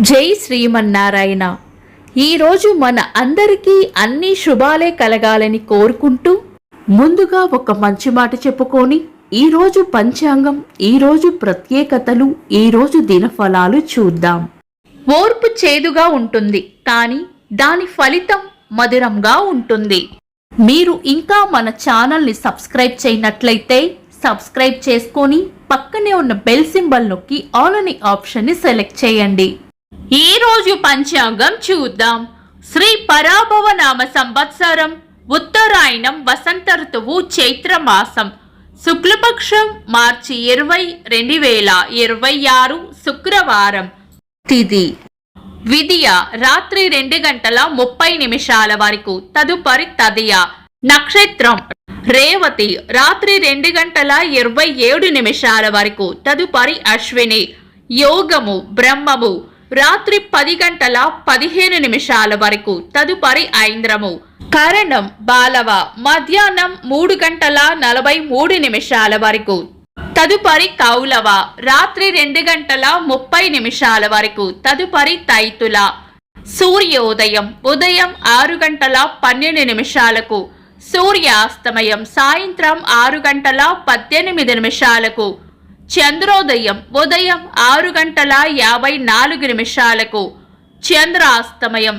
జై శ్రీమన్నారాయణ. ఈరోజు మన అందరికీ అన్ని శుభాలే కలగాలని కోరుకుంటూ ముందుగా ఒక మంచి మాట చెప్పుకొని ఈరోజు పంచాంగం, ఈరోజు ప్రత్యేకతలు, ఈరోజు దినఫలాలు చూద్దాం. ఓర్పు చేదుగా ఉంటుంది, కానీ దాని ఫలితం మధురంగా ఉంటుంది. మీరు ఇంకా మన ఛానల్ని సబ్స్క్రైబ్ చేయనట్లయితే సబ్స్క్రైబ్ చేసుకొని పక్కనే ఉన్న బెల్ సింబల్ నొక్కి ఆల్ అనే ఆప్షన్ని సెలెక్ట్ చేయండి. ఈ రోజు పంచాంగం చూద్దాం. శ్రీ పరాభవ నామ సంవత్సరం, ఉత్తరాయణం, వసంత ఋతువు, చైత్ర మాసం, శుక్లపక్షం, మార్చి 20, 2026, శుక్రవారం. తిథి విదియ రాత్రి 2:30 వరకు, తదుపరి తదియ. నక్షత్రం రేవతి రాత్రి 2:27 వరకు, తదుపరి అశ్విని. యోగము బ్రహ్మము రాత్రి 10:15 వరకు, తదుపరి ఐంద్రము. కరణం బాలవ మధ్యాహ్నం 3:43 వరకు, తదుపరి కౌలవ రాత్రి 2:30 వరకు, తదుపరి తైతుల. సూర్యోదయం ఉదయం 6:12, సూర్యాస్తమయం సాయంత్రం 6:18. చంద్రోదయం ఉదయం 6:54, చంద్రాస్తమయం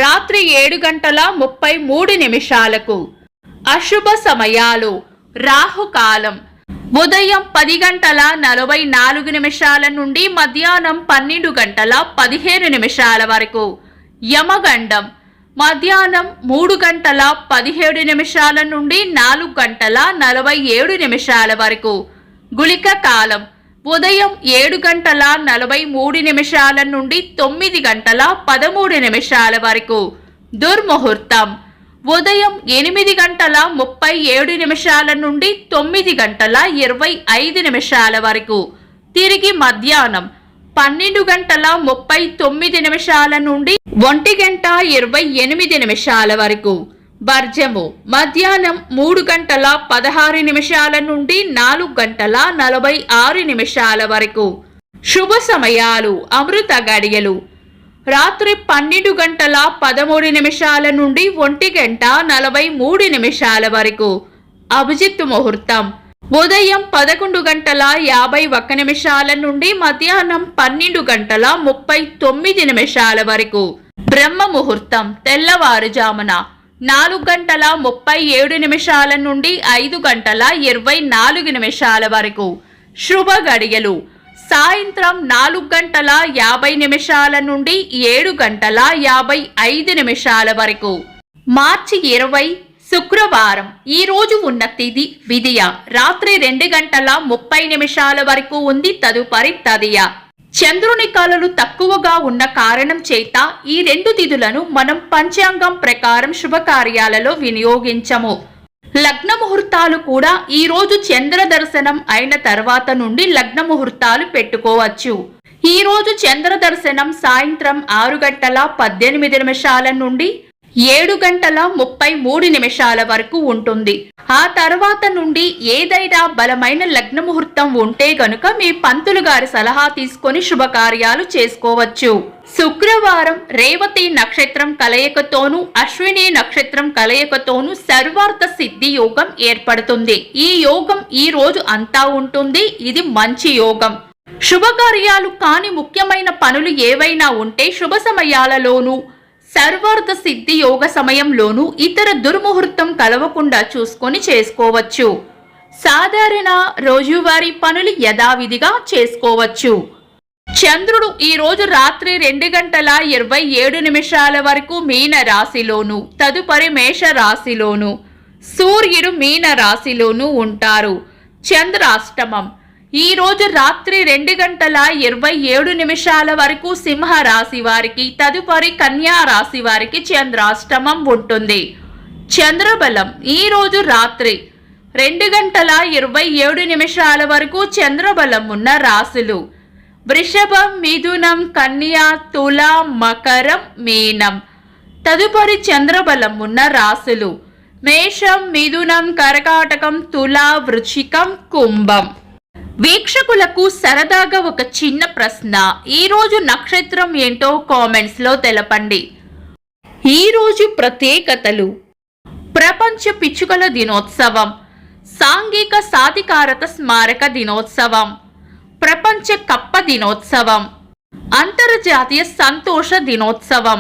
రాత్రి 7:33. అశుభ సమయాలు: రాహుకాలం ఉదయం 10:44 నుండి మధ్యాహ్నం 12:15 వరకు. యమగండం మధ్యాహ్నం 3:17 నుండి 4:47 వరకు. గుళిక కాలం ఉదయం 7:43 నుండి 9:13 వరకు. దుర్ముహూర్తం ఉదయం 8:37 నుండి 9:25 వరకు. తిరిగి మధ్యాహ్నం 12:39 నుండి 1:28 వరకు. వర్జము మధ్యాహ్నం 3:16 నుండి 4:46 వరకు. శుభ సమయాలు: అమృత గడియలు రాత్రి 12:13 నుండి 1:43 వరకు. అభిజిత్ ముహూర్తం ఉదయం 11:51 నుండి మధ్యాహ్నం 12:39 వరకు. బ్రహ్మ ముహూర్తం తెల్లవారుజామున 4:37 నుండి 5:24 వరకు. శుభ గడియలు సాయంత్రం 4:50 నుండి 7:55 వరకు. మార్చి 20 శుక్రవారం. ఈ రోజు ఉన్న తిథి విదియ రాత్రి 2:30 వరకు ఉంది, తదుపరి తదియ. చంద్రుని కళలు తక్కువగా ఉన్న కారణం చేత ఈ రెండు తిథులను మనం పంచాంగం ప్రకారం శుభకార్యాలలో వినియోగించము. లగ్న ముహూర్తాలు కూడా ఈ రోజు చంద్ర దర్శనం అయిన తర్వాత నుండి లగ్న ముహూర్తాలు పెట్టుకోవచ్చు. ఈ రోజు చంద్ర దర్శనం సాయంత్రం 6:18 నుండి 7:33 వరకు ఉంటుంది. ఆ తర్వాత నుండి ఏదైనా బలమైన లగ్న ముహూర్తం ఉంటే గనుక మీ పంతులు గారి సలహా తీసుకొని శుభకార్యాలు చేసుకోవచ్చు. శుక్రవారం రేవతి నక్షత్రం కలయికతోనూ అశ్విని నక్షత్రం కలయికతోనూ సర్వార్థ సిద్ధి యోగం ఏర్పడుతుంది. ఈ యోగం ఈ రోజు అంతా ఉంటుంది. ఇది మంచి యోగం. శుభకార్యాలు కాని ముఖ్యమైన పనులు ఏవైనా ఉంటే శుభ సమయాలలోనూ సర్వార్థ సిద్ధి యోగ సమయంలోనూ ఇతర దుర్ముహూర్తం కలవకుండా చూసుకొని చేసుకోవచ్చు. సాధారణ రోజువారీ పనులు యథావిధిగా చేసుకోవచ్చు. చంద్రుడు ఈ రోజు రాత్రి 2:27 వరకు మీన రాశిలోను, తదుపరి మేష రాశిలోను, సూర్యుడు మీన రాశిలోను ఉంటారు. చంద్రాష్టమం ఈ రోజు రాత్రి 2:27 వరకు సింహ రాశి వారికి, తదుపరి కన్యా రాశి వారికి చంద్రాష్టమం ఉంటుంది. చంద్రబలం ఈ రోజు రాత్రి 2:27 వరకు చంద్రబలం ఉన్న రాశులు: వృషభం, మిథునం, కన్యా, తుల, మకరం, మీనం. తదుపరి చంద్రబలం ఉన్న రాశులు: మేషం, మిథునం, కర్కాటకం, తుల, వృశ్చికం, కుంభం. వీక్షకులకు సరదాగా ఒక చిన్న ప్రశ్న. ఈ రోజు నక్షత్రం ఏంటో కామెంట్స్ లో తెలపండి. ఈ రోజు ప్రత్యేకతలు: ప్రపంచ పిచ్చుకల దినోత్సవం, సాంఘిక సాధికారత స్మారక దినోత్సవం, ప్రపంచ కప్ప దినోత్సవం, అంతర్జాతీయ సంతోష దినోత్సవం.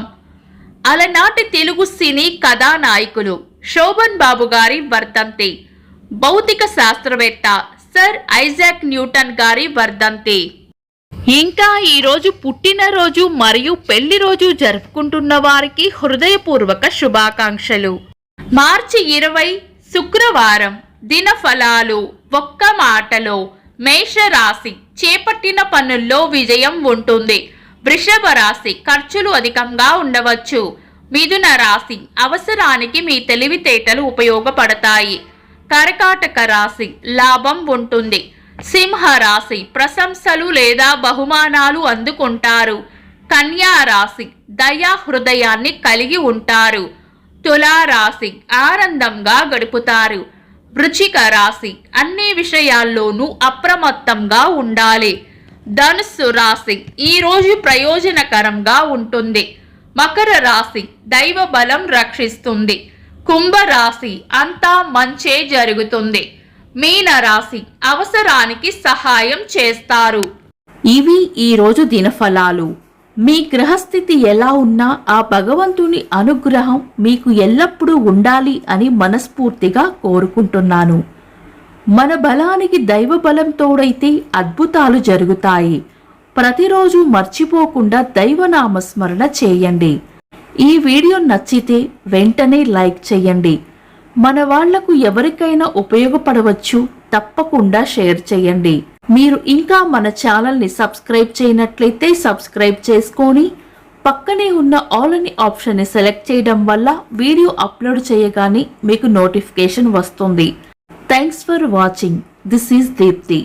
అలనాటి తెలుగు సినీ కథానాయకులు శోభన్ బాబు గారి వర్ధంతి, భౌతిక శాస్త్రవేత్త సర్ ఐజాక్ న్యూటన్ గారి వర్ధంతి. ఇంకా ఈరోజు పుట్టినరోజు మరియు పెళ్లి రోజు జరుపుకుంటున్న వారికి హృదయపూర్వక శుభాకాంక్షలు. మార్చి 20 శుక్రవారం. దినఫలాలు. ఒక్క మాటలో మేషరాశి చేపట్టిన పనుల్లో విజయం ఉంటుంది. వృషభ రాశి ఖర్చులు అధికంగా ఉండవచ్చు. మిథున రాశి అవసరానికి మీ తెలివితేటలు ఉపయోగపడతాయి. కర్కాటక రాశి లాభం ఉంటుంది. సింహ రాశి ప్రశంసలు లేదా బహుమానాలు అందుకుంటారు. కన్యా రాశి దయా హృదయాన్ని కలిగి ఉంటారు. తులా రాశి ఆనందంగా గడుపుతారు. వృశ్చిక రాశి అన్ని విషయాల్లోనూ అప్రమత్తంగా ఉండాలి. ధనుస్సు రాశి ఈరోజు ప్రయోజనకరంగా ఉంటుంది. మకర రాశి దైవ బలం రక్షిస్తుంది. కుంభరాశి అంతా మంచే జరుగుతుంది. మీన రాశి అవసరానికి సహాయం చేస్తారు. ఇవి ఈరోజు దినఫలాలు. మీ గ్రహస్థితి ఎలా ఉన్నా ఆ భగవంతుని అనుగ్రహం మీకు ఎల్లప్పుడూ ఉండాలి అని మనస్ఫూర్తిగా కోరుకుంటున్నాను. మన బలానికి దైవ బలం తోడైతే అద్భుతాలు జరుగుతాయి. ప్రతిరోజు మర్చిపోకుండా దైవనామస్మరణ చేయండి. ఈ వీడియో నచ్చితే వెంటనే లైక్ చేయండి. మన వాళ్లకు ఎవరికైనా ఉపయోగపడవచ్చు. తప్పకుండా షేర్ చేయండి. మీరు ఇంకా మన ఛానల్ని సబ్స్క్రైబ్ చేయనట్లయితే సబ్స్క్రైబ్ చేసుకొని పక్కనే ఉన్న ఆల్ అని ఆప్షన్ని సెలెక్ట్ చేయడం వల్ల వీడియో అప్లోడ్ చేయగానే మీకు నోటిఫికేషన్ వస్తుంది. Thanks for watching. This is Deepti.